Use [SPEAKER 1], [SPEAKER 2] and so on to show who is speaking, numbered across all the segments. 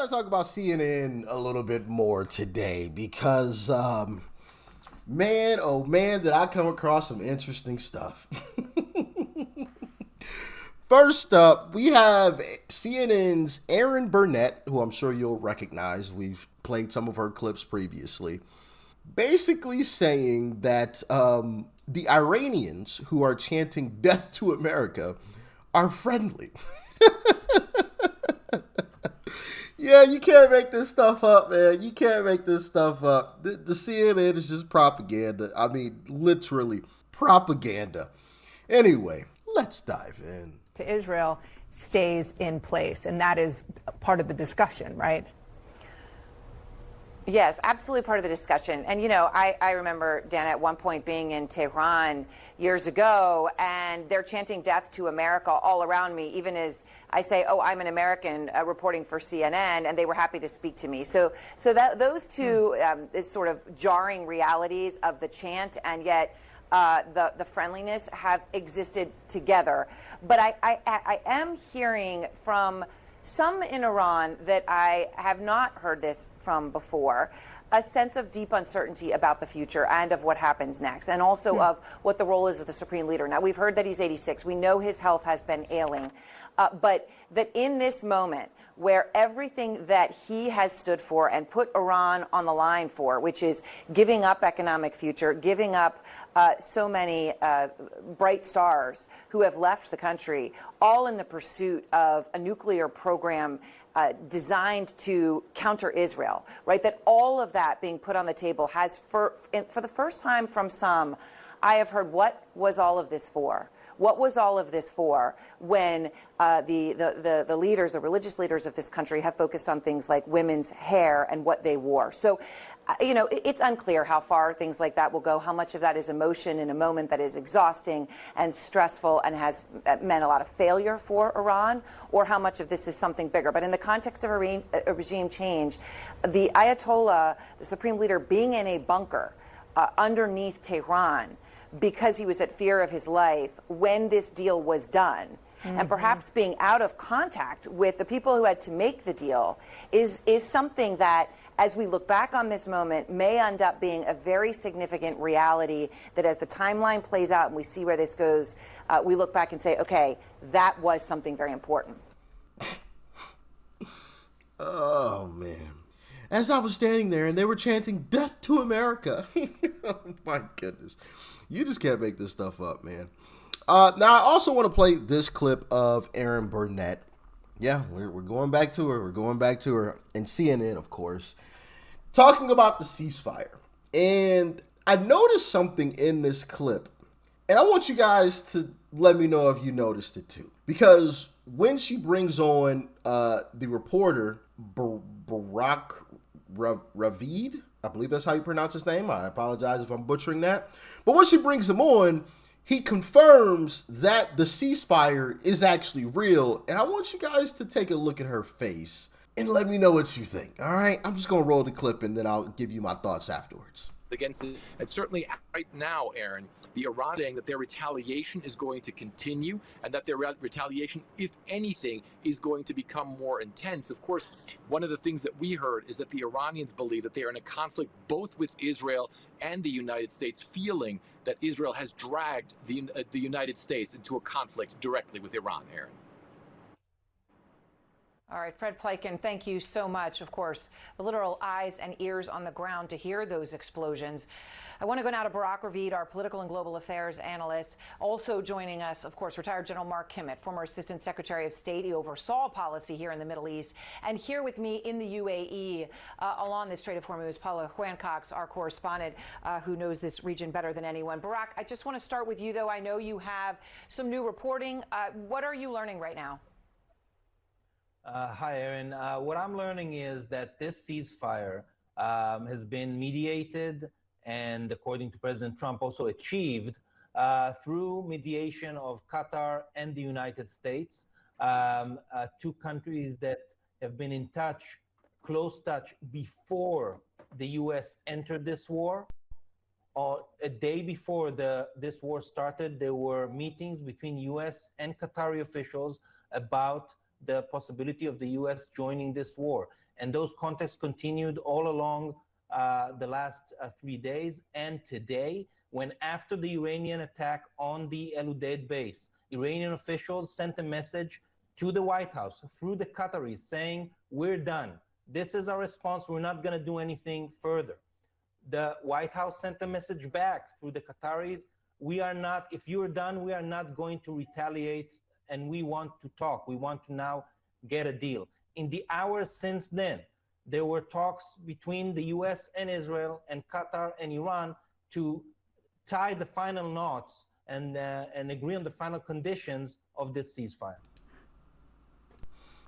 [SPEAKER 1] got to talk about CNN a little bit more today because, man, oh man, did I come across some interesting stuff. First up, we have CNN's Erin Burnett, who I'm sure you'll recognize. We've played some of her clips previously. Basically saying that the Iranians who are chanting death to America are friendly. Yeah, you can't make this stuff up, man. You can't make this stuff up. The CNN is just propaganda. I mean, literally propaganda. Anyway, let's dive in.
[SPEAKER 2] To Israel stays in place, and that is part of the discussion, right?
[SPEAKER 3] Yes, absolutely part of the discussion. And, you know, I remember, Dan, at one point being in Tehran years ago, and they're chanting death to America all around me, even as I say, oh, I'm an American reporting for CNN, and they were happy to speak to me. So that those two is sort of jarring realities of the chant, and yet the friendliness have existed together. But I am hearing from some in Iran that I have not heard this from before, a sense of deep uncertainty about the future and of what happens next, and also of what the role is of the supreme leader. Now, we've heard that he's 86. We know his health has been ailing, but that in this moment, where everything that he has stood for and put Iran on the line for, which is giving up economic future, giving up so many bright stars who have left the country, all in the pursuit of a nuclear program designed to counter Israel, right? That all of that being put on the table has, for the first time from some, I have heard, what was all of this for? What was all of this for when the leaders, the religious leaders of this country have focused on things like women's hair and what they wore? So, you know, it's unclear how far things like that will go, how much of that is emotion in a moment that is exhausting and stressful and has meant a lot of failure for Iran, or how much of this is something bigger. But in the context of a regime change, the Ayatollah, the supreme leader, being in a bunker underneath Tehran, because he was at fear of his life when this deal was done, and perhaps being out of contact with the people who had to make the deal is something that, as we look back on this moment, may end up being a very significant reality that as the timeline plays out and we see where this goes, we look back and say, okay, that was something very important.
[SPEAKER 1] Oh, man. As I was standing there and they were chanting death to America. Oh, my goodness. You just can't make this stuff up, man. Now, I also want to play this clip of Erin Burnett. Yeah, we're going back to her. We're going back to her. And CNN, of course, talking about the ceasefire. And I noticed something in this clip. And I want you guys to let me know if you noticed it too. Because when she brings on the reporter, Barack Reid, I believe that's how you pronounce his name. I apologize if I'm butchering that. But when she brings him on, he confirms that the ceasefire is actually real. And I want you guys to take a look at her face and let me know what you think. All right? I'm just going to roll the clip and then I'll give you my thoughts afterwards.
[SPEAKER 4] Against it. And certainly right now, Aaron, the Iran saying that their retaliation is going to continue and that their retaliation, if anything, is going to become more intense. Of course, one of the things that we heard is that the Iranians believe that they are in a conflict both with Israel and the United States, feeling that Israel has dragged the United States into a conflict directly with Iran, Aaron.
[SPEAKER 2] All right, Fred Pleiken, thank you so much. Of course, the literal eyes and ears on the ground to hear those explosions. I want to go now to Barack Reid, our political and global affairs analyst. Also joining us, of course, retired General Mark Kimmett, former Assistant Secretary of State. He oversaw policy here in the Middle East. And here with me in the UAE, along the Strait of Hormuz, Paula Huancox, our correspondent, who knows this region better than anyone. Barack, I just want to start with you, though. I know you have some new reporting. What are you learning right now?
[SPEAKER 5] Hi, Aaron. What I'm learning is that this ceasefire has been mediated and, according to President Trump, also achieved through mediation of Qatar and the United States, two countries that have been in touch, close touch, before the U.S. entered this war. A day before this war started, there were meetings between U.S. and Qatari officials about the possibility of the U.S. joining this war. And those contacts continued all along the last 3 days and today, when after the Iranian attack on the El Udeid base, Iranian officials sent a message to the White House through the Qataris saying, we're done. This is our response. We're not going to do anything further. The White House sent a message back through the Qataris. We are not, if you're done, we are not going to retaliate, and we want to talk. We want to now get a deal. In the hours since then, there were talks between the US and Israel and Qatar and Iran to tie the final knots and agree on the final conditions of this ceasefire.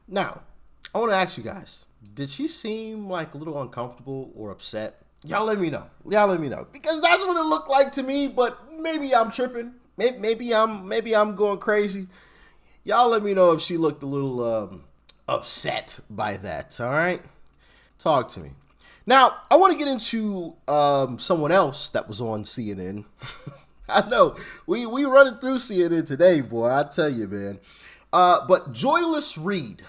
[SPEAKER 1] Now, I want to ask you guys, did she seem like a little uncomfortable or upset? Y'all let me know. Y'all let me know. Because that's what it looked like to me, but maybe I'm tripping. Maybe I'm going crazy. Y'all let me know if she looked a little upset by that, all right? Talk to me. Now, I want to get into someone else that was on CNN. I know, we running through CNN today, boy, I tell you, man. But Joyless Reid,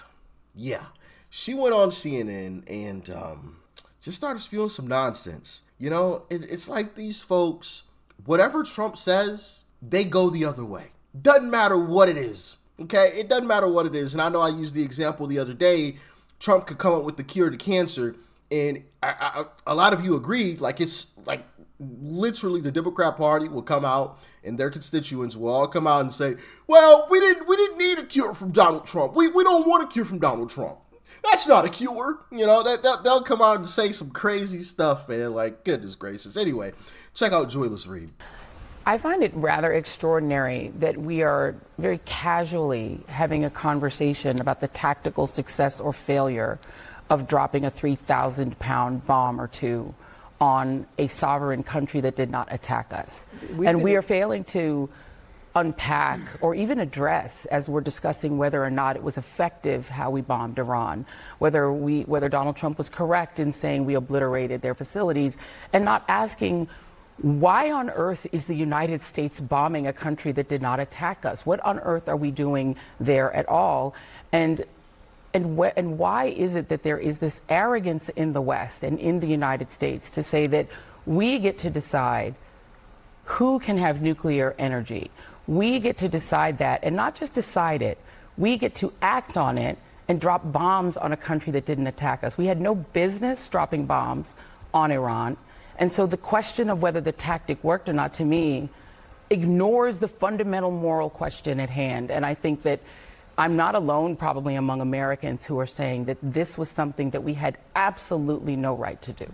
[SPEAKER 1] yeah, she went on CNN and just started spewing some nonsense. You know, it's like these folks, whatever Trump says, they go the other way. Doesn't matter what it is, okay? It doesn't matter what it is. And I know I used the example the other day, Trump could come up with the cure to cancer, and a lot of you agreed, like it's like literally the Democrat Party will come out and their constituents will all come out and say, well, we didn't need a cure from Donald Trump. We don't want a cure from Donald Trump. That's not a cure. You know, they'll come out and say some crazy stuff, man. Like, goodness gracious. Anyway, check out Joyless Reid.
[SPEAKER 6] I find it rather extraordinary that we are very casually having a conversation about the tactical success or failure of dropping a 3,000-pound bomb or two on a sovereign country that did not attack us. We are failing to unpack or even address, as we're discussing whether or not it was effective how we bombed Iran, whether Donald Trump was correct in saying we obliterated their facilities, and not asking why on earth is the United States bombing a country that did not attack us? What on earth are we doing there at all? And why is it that there is this arrogance in the West and in the United States to say that we get to decide who can have nuclear energy? We get to decide that, and not just decide it, we get to act on it and drop bombs on a country that didn't attack us. We had no business dropping bombs on Iran. And so the question of whether the tactic worked or not, to me, ignores the fundamental moral question at hand. And I think that I'm not alone probably among Americans who are saying that this was something that we had absolutely no right to do.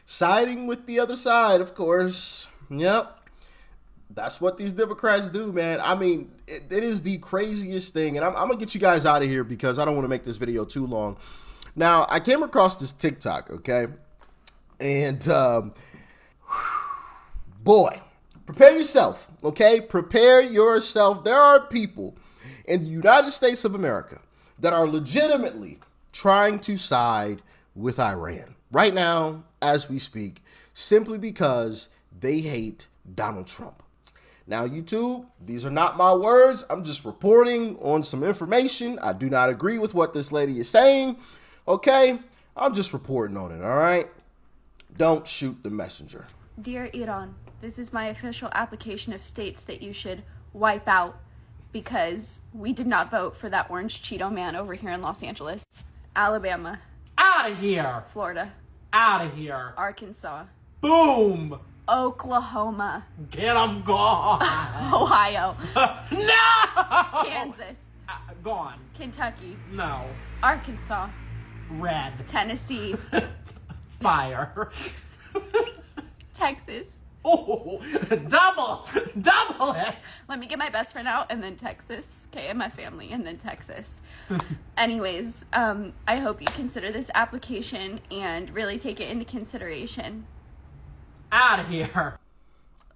[SPEAKER 1] Siding with the other side, of course. Yep. That's what these Democrats do, man. I mean, it is the craziest thing. And I'm going to get you guys out of here because I don't want to make this video too long. Now, I came across this TikTok, okay? And, boy, prepare yourself, okay? Prepare yourself. There are people in the United States of America that are legitimately trying to side with Iran right now as we speak, simply because they hate Donald Trump. Now, YouTube, these are not my words. I'm just reporting on some information. I do not agree with what this lady is saying, okay? I'm just reporting on it, all right? Don't shoot the messenger.
[SPEAKER 7] Dear Iran, this is my official application of states that you should wipe out because we did not vote for that orange Cheeto man over here in Los Angeles. Alabama.
[SPEAKER 8] Out of here.
[SPEAKER 7] Florida.
[SPEAKER 8] Out of here.
[SPEAKER 7] Arkansas.
[SPEAKER 8] Boom.
[SPEAKER 7] Oklahoma.
[SPEAKER 8] Get 'em gone.
[SPEAKER 7] Ohio.
[SPEAKER 8] No.
[SPEAKER 7] Kansas.
[SPEAKER 8] Gone.
[SPEAKER 7] Kentucky.
[SPEAKER 8] No.
[SPEAKER 7] Arkansas.
[SPEAKER 8] Red.
[SPEAKER 7] Tennessee.
[SPEAKER 8] Fire.
[SPEAKER 7] Texas.
[SPEAKER 8] Oh, double it.
[SPEAKER 7] Let me get my best friend out and then Texas. Okay, and my family and then Texas. Anyways, I hope you consider this application and really take it into consideration.
[SPEAKER 8] Out of here.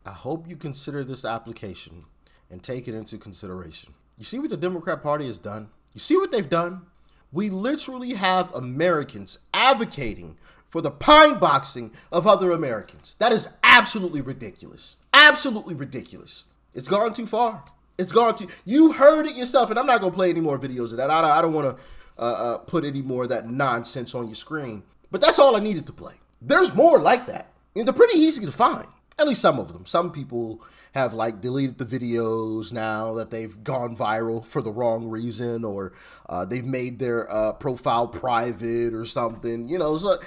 [SPEAKER 1] I hope you consider this application and take it into consideration. You see what the Democrat Party has done? You see what they've done? We literally have Americans advocating for the pine boxing of other Americans. That is absolutely ridiculous. Absolutely ridiculous. It's gone too far. It's gone to, you heard it yourself, and I'm not going to play any more videos of that. I don't want to put any more of that nonsense on your screen. But that's all I needed to play. There's more like that. And they're pretty easy to find. At least some of them. Some people have like deleted the videos now that they've gone viral for the wrong reason, or they've made their profile private or something, you know. So,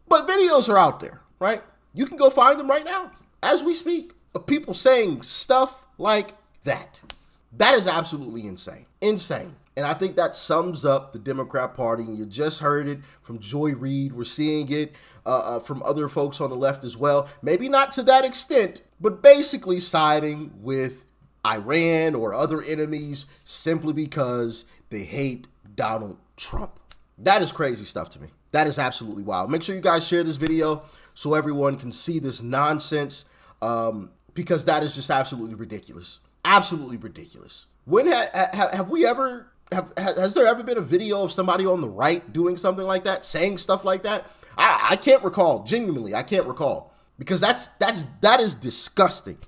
[SPEAKER 1] but videos are out there, right? You can go find them right now as we speak of people saying stuff like that. That is absolutely insane. Insane. And I think that sums up the Democrat Party. And you just heard it from Joy Reid. We're seeing it from other folks on the left as well. Maybe not to that extent, but basically siding with Iran or other enemies simply because they hate Donald Trump. That is crazy stuff to me. That is absolutely wild. Make sure you guys share this video so everyone can see this nonsense, because that is just absolutely ridiculous. Absolutely ridiculous. When have we ever... Has there ever been a video of somebody on the right doing something like that, saying stuff like that? I can't recall. Genuinely, I can't recall, because that is disgusting.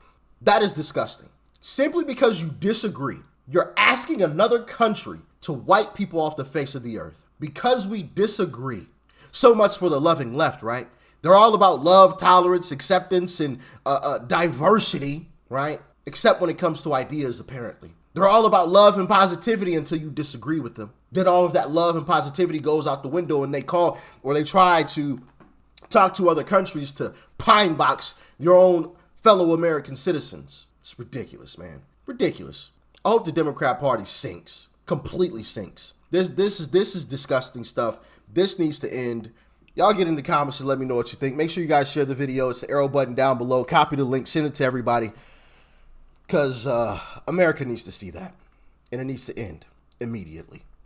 [SPEAKER 1] That is disgusting. Simply because you disagree, you're asking another country to wipe people off the face of the earth because we disagree. So much for the loving left, right? They're all about love, tolerance, acceptance, and diversity, right? Except when it comes to ideas, apparently. They're all about love and positivity until you disagree with them. Then all of that love and positivity goes out the window, and they call or they try to talk to other countries to pine box your own fellow American citizens. It's ridiculous, man. Ridiculous. I hope the Democrat Party sinks. Completely sinks. This is disgusting stuff. This needs to end. Y'all get in the comments and let me know what you think. Make sure you guys share the video. It's the arrow button down below. Copy the link. Send it to everybody. Because America needs to see that. And it needs to end immediately.